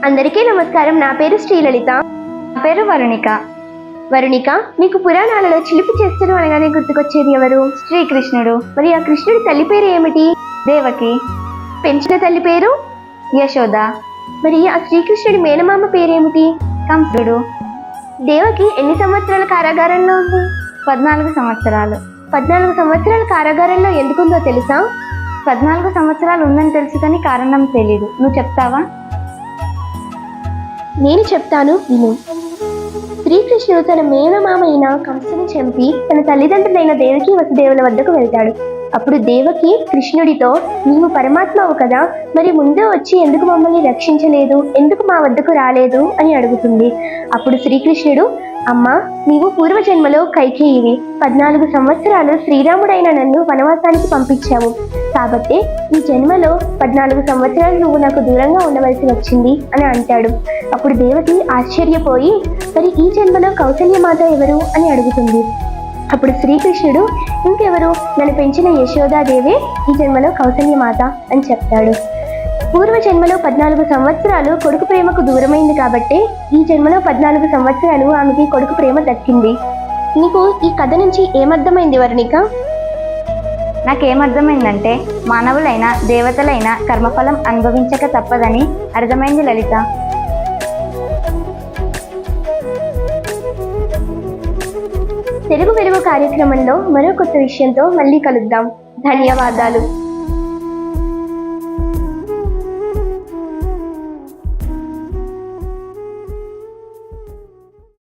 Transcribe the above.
అందరికీ నమస్కారం. నా పేరు శ్రీలలిత. నా పేరు వరుణిక. వరుణిక, నీకు పురాణాలలో చిలిపి చేష్టలు అనగానే గుర్తుకొచ్చేది ఎవరు? శ్రీకృష్ణుడు. మరి ఆ కృష్ణుడి తల్లి పేరు ఏమిటి? దేవకి. పెంచిన తల్లి పేరు? యశోద. మరి ఆ శ్రీకృష్ణుడి మేనమామ పేరేమిటి? కంసుడు. దేవకి ఎన్ని సంవత్సరాల కారాగారంలో ఉంది? 14 సంవత్సరాలు. 14 సంవత్సరాల కారాగారంలో ఎందుకుందో తెలుసా? 14 సంవత్సరాలు ఉందని తెలుసు కానీ కారణం తెలీదు. నువ్వు చెప్తావా? నేను చెప్తాను, విను. శ్రీకృష్ణుడు తన మేనమామ అయిన కంసుని చంపి తన తల్లిదండ్రులైన దేవకి వసుదేవుల వద్దకు వెళ్తాడు. అప్పుడు దేవకి కృష్ణుడితో, నీవు పరమాత్మవు కదా, మరి ముందే వచ్చి ఎందుకు మమ్మల్ని రక్షించలేదు, ఎందుకు మా వద్దకు రాలేదు అని అడుగుతుంది. అప్పుడు శ్రీకృష్ణుడు, అమ్మా, నీవు పూర్వజన్మలో కైకేయివి. 14 సంవత్సరాలు శ్రీరాముడైన నన్ను వనవాసానికి పంపించావు. కాబట్టి ఈ జన్మలో 14 సంవత్సరాలు నువ్వు నాకు దూరంగా ఉండవలసి వచ్చింది అని అంటాడు. అప్పుడు దేవకి ఆశ్చర్యపోయి, మరి ఈ జన్మలో కౌసల్యమాత ఎవరు అని అడుగుతుంది. అప్పుడు శ్రీకృష్ణుడు, ఇంకెవరు, నన్ను పెంచిన యశోదాదేవే ఈ జన్మలో కౌసల్యమాత అని చెప్తాడు. పూర్వజన్మలో 14 సంవత్సరాలు కొడుకు ప్రేమకు దూరమైంది కాబట్టి ఈ జన్మలో 14 సంవత్సరాలు ఆమెకి కొడుకు ప్రేమ దక్కింది. నీకు ఈ కథ నుంచి ఏమర్థమైంది వరుణిక? నాకేమర్థమైందంటే మానవులైన దేవతలైన కర్మఫలం అనుభవించక తప్పదని అర్థమైంది లలిత. తెలుగు వెలుగు కార్యక్రమంలో మరో కొత్త విషయంతో మళ్ళీ కలుద్దాం. ధన్యవాదాలు.